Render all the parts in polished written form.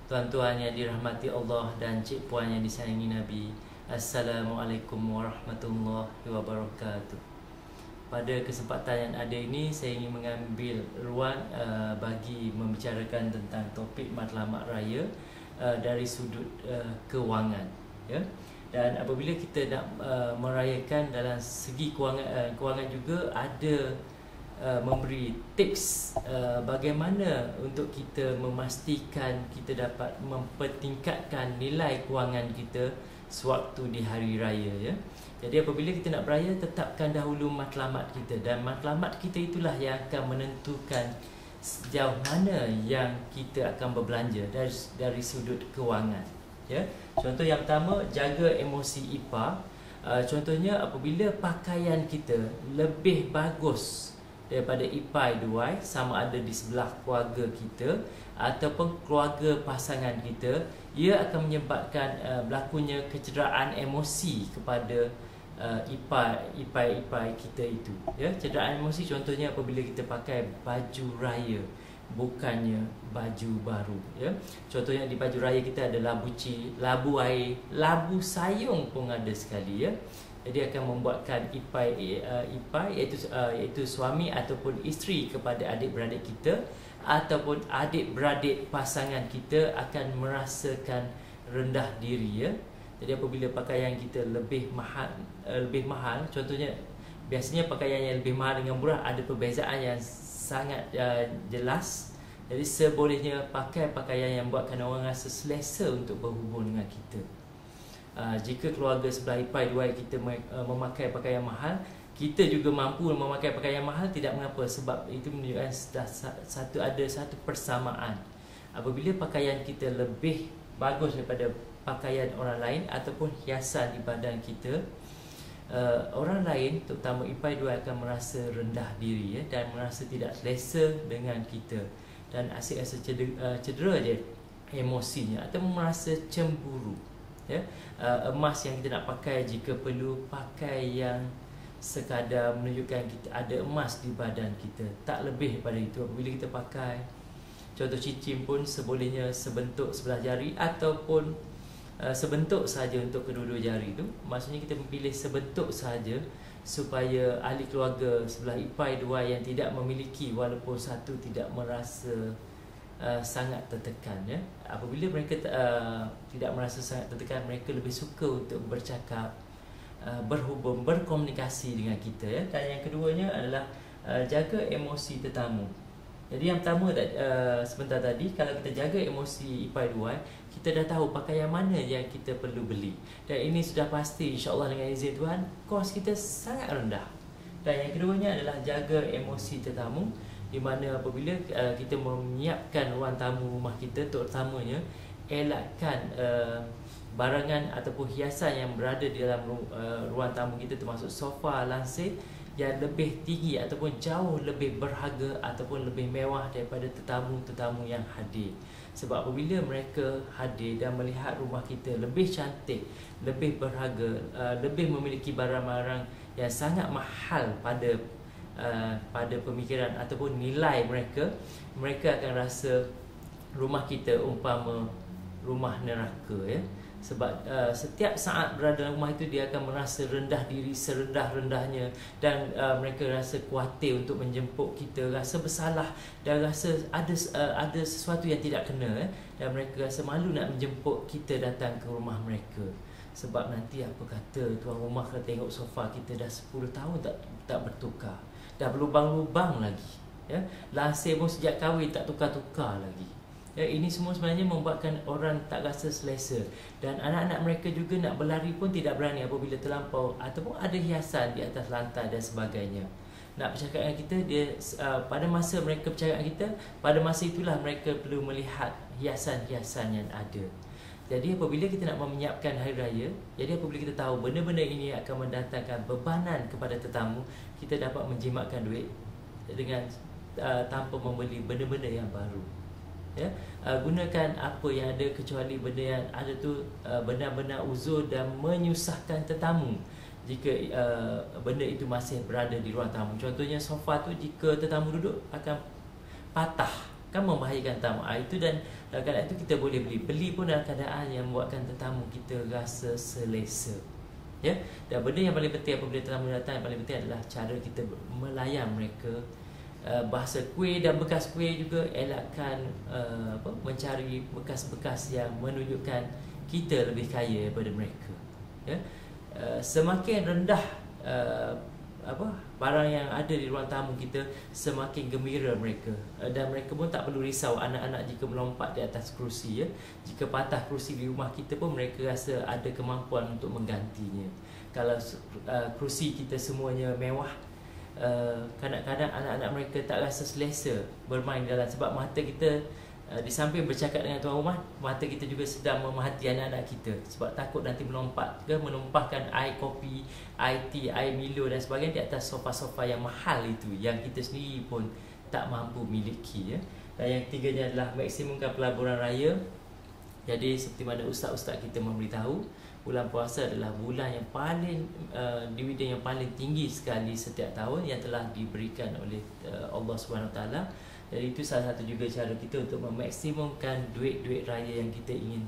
tuan-tuan yang dirahmati Allah dan cik puan yang disayangi Nabi. Assalamualaikum warahmatullahi wabarakatuh. Pada kesempatan yang ada ini, saya ingin mengambil ruang bagi membicarakan tentang topik matlamat raya dari sudut kewangan, ya. Dan apabila kita nak merayakan dalam segi kewangan juga ada memberi tips bagaimana untuk kita memastikan kita dapat mempertingkatkan nilai kewangan kita sewaktu di hari raya, ya. Jadi apabila kita nak beraya, tetapkan dahulu matlamat kita, dan matlamat kita itulah yang akan menentukan sejauh mana yang kita akan berbelanja dari sudut kewangan, ya. Contoh yang pertama, jaga emosi IPA. Contohnya apabila pakaian kita lebih bagus daripada IPA Duai, sama ada di sebelah keluarga kita ataupun keluarga pasangan kita, ia akan menyebabkan berlakunya kecederaan emosi kepada IPA kita itu, ya. Cederaan emosi contohnya apabila kita pakai baju raya bukannya baju baru, ya. Contohnya di baju raya kita ada labu labu air, labu sayung pun ada sekali, ya. Jadi akan membuatkan IPA iaitu suami ataupun isteri kepada adik-beradik kita ataupun adik-beradik pasangan kita akan merasakan rendah diri, ya. Jadi apabila pakaian kita lebih mahal, contohnya biasanya pakaian yang lebih mahal dengan murah ada perbezaan yang sangat jelas. Jadi sebolehnya pakai pakaian yang buatkan orang rasa selesa untuk berhubung dengan kita. Jika keluarga sebelah IPA Duai kita memakai pakaian mahal, kita juga mampu memakai pakaian mahal, tidak mengapa, sebab itu menunjukkan ada satu persamaan. Apabila pakaian kita lebih bagus daripada pakaian orang lain ataupun hiasan di badan kita, orang lain terutama IPA Duai akan merasa rendah diri, ya, dan merasa tidak selesa dengan kita, dan asyik rasa cedera je emosinya atau merasa cemburu, ya. Emas yang kita nak pakai, jika perlu pakai yang sekadar menunjukkan kita ada emas di badan kita, tak lebih daripada itu. Apabila kita pakai contoh cincin pun sebolehnya sebentuk sebelah jari ataupun sebentuk saja untuk kedua-dua jari tu. Maksudnya kita pilih sebentuk saja supaya ahli keluarga sebelah IPA Duai yang tidak memiliki walaupun satu tidak merasa sangat tertekan, ya. Apabila mereka tidak merasa sangat tertekan, mereka lebih suka untuk bercakap, berhubung, berkomunikasi dengan kita, ya. Dan yang keduanya adalah jaga emosi tetamu. Jadi yang pertama sebentar tadi, kalau kita jaga emosi IPA Duai, kita dah tahu pakaian mana yang kita perlu beli, dan ini sudah pasti insya-Allah dengan izin Tuhan kos kita sangat rendah. Dan yang keduanya adalah jaga emosi tetamu, di mana apabila kita menyiapkan ruang tamu rumah kita, terutamanya elakkan barangan ataupun hiasan yang berada di dalam ruang tamu kita, termasuk sofa lansir yang lebih tinggi ataupun jauh lebih berharga ataupun lebih mewah daripada tetamu-tetamu yang hadir. Sebab apabila mereka hadir dan melihat rumah kita lebih cantik, lebih berharga, lebih memiliki barang-barang yang sangat mahal pada pemikiran ataupun nilai mereka, mereka akan rasa rumah kita umpama rumah neraka, ya. Sebab setiap saat berada dalam rumah itu, dia akan merasa rendah diri serendah-rendahnya, dan mereka rasa khawatir untuk menjemput kita, rasa bersalah dan rasa ada sesuatu yang tidak kena, dan mereka rasa malu nak menjemput kita datang ke rumah mereka. Sebab nanti apa kata tuan rumah kalau tengok sofa kita dah 10 tahun tak bertukar, dah berlubang-lubang lagi, ya. Lansir pun sejak kahwin tak tukar-tukar lagi. Ya, ini semua sebenarnya membuatkan orang tak rasa selesa, dan anak-anak mereka juga nak berlari pun tidak berani apabila terlampau ataupun ada hiasan di atas lantai dan sebagainya. Nak bercakap dengan kita, pada masa mereka bercakap dengan kita, pada masa itulah mereka perlu melihat hiasan-hiasan yang ada. Jadi apabila kita nak menyiapkan hari raya, jadi apabila kita tahu benda-benda ini akan mendatangkan bebanan kepada tetamu, kita dapat menjimatkan duit dengan tanpa membeli benda-benda yang baru, ya. Gunakan apa yang ada, kecuali benda yang ada tu benar-benar uzur dan menyusahkan tetamu jika benda itu masih berada di ruang tamu. Contohnya sofa tu, jika tetamu duduk akan patah, kan membahayakan tetamu. Itu dan dalam keadaan itu kita boleh beli pun dalam keadaan yang membuatkan tetamu kita rasa selesa. Ya, dan benda yang paling penting apabila tetamu datang, yang paling penting adalah cara kita melayan mereka. Bahasa kuih dan bekas kuih juga, elakkan mencari bekas-bekas yang menunjukkan kita lebih kaya daripada mereka. Ya, semakin rendah barang yang ada di ruang tamu kita, semakin gembira mereka, dan mereka pun tak perlu risau anak-anak jika melompat di atas kerusi. Ya, jika patah kerusi di rumah kita pun mereka rasa ada kemampuan untuk menggantinya. Kalau kerusi kita semuanya mewah, kadang-kadang anak-anak mereka tak rasa selesa bermain dalam, sebab mata kita di samping bercakap dengan tuan rumah, mata kita juga sedang memerhati anak-anak kita, sebab takut nanti melompat ke menumpahkan air kopi, air tea, air Milo dan sebagainya di atas sofa-sofa yang mahal itu, yang kita sendiri pun tak mampu miliki. Ya. Dan yang ketiganya adalah maksimumkan pelaburan raya. Jadi seperti mana ustaz-ustaz kita memberitahu, bulan puasa adalah bulan yang paling dividen yang paling tinggi sekali setiap tahun yang telah diberikan oleh Allah Subhanahu Wa Taala. Jadi itu salah satu juga cara kita untuk memaksimumkan duit-duit raya yang kita ingin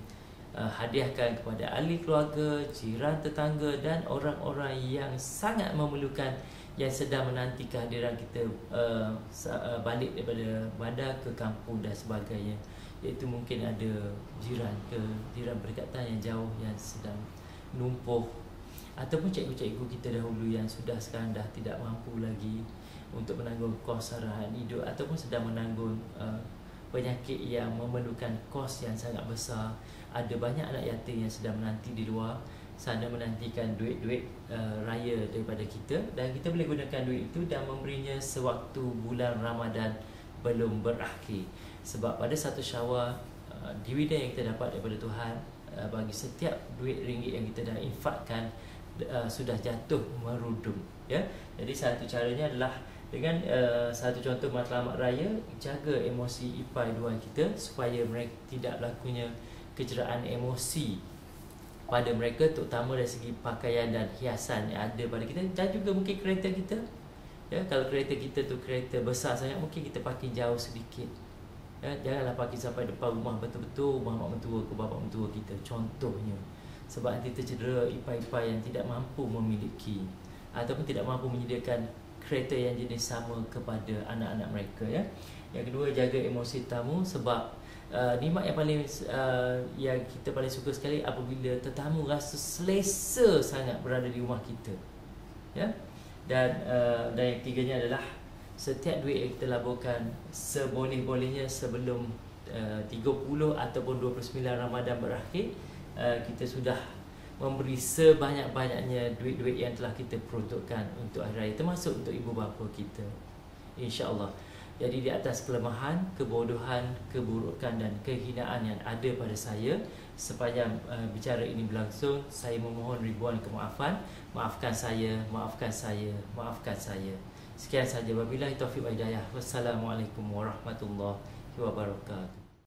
hadiahkan kepada ahli keluarga, jiran tetangga dan orang-orang yang sangat memerlukan, yang sedang menanti kehadiran kita balik daripada bandar ke kampung dan sebagainya. Iaitu mungkin ada jiran berdekatan yang jauh yang sedang lumpuh, ataupun cikgu-cikgu kita dahulu yang sudah sekarang dah tidak mampu lagi untuk menanggung kos sarahan hidup, ataupun sedang menanggung penyakit yang memerlukan kos yang sangat besar. Ada banyak anak yatim yang sedang menanti di luar sana, menantikan duit-duit raya daripada kita, dan kita boleh gunakan duit itu dan memberinya sewaktu bulan Ramadan belum berakhir. Sebab pada 1 Syawal, dividen yang kita dapat daripada Tuhan, bagi setiap duit ringgit yang kita dah infakkan sudah jatuh merudum. Ya, jadi satu caranya adalah dengan satu contoh matlamat raya, jaga emosi ipai dua kita supaya mereka tidak berlakunya kejeraan emosi pada mereka, terutama dari segi pakaian dan hiasan yang ada pada kita, dan juga mungkin kereta kita. Ya, kalau kereta kita tu kereta besar sangat, mungkin kita parking jauh sedikit. Ya, janganlah parking sampai depan rumah betul-betul rumah mak mentua ke bapa mentua kita contohnya, sebab nanti tercedera ipai-ipai yang tidak mampu memiliki ataupun tidak mampu menyediakan kereta yang jenis sama kepada anak-anak mereka. Ya. Yang kedua, jaga emosi tamu, sebab nikmat yang paling yang kita paling suka sekali apabila tetamu rasa selesa sangat berada di rumah kita. Ya. Dan yang ketiganya adalah setiap duit yang kita laburkan seboleh-bolehnya sebelum 30 ataupun 29 Ramadan berakhir, kita sudah memberi sebanyak-banyaknya duit-duit yang telah kita peruntukkan untuk hari raya, termasuk untuk ibu bapa kita, insya-Allah. Jadi di atas kelemahan, kebodohan, keburukan dan kehinaan yang ada pada saya sepanjang bicara ini berlangsung, saya memohon ribuan kemaafan. Maafkan saya, maafkan saya, maafkan saya. Sekian saja, wabillahi taufiq wal hidayah. Wassalamualaikum warahmatullahi wabarakatuh.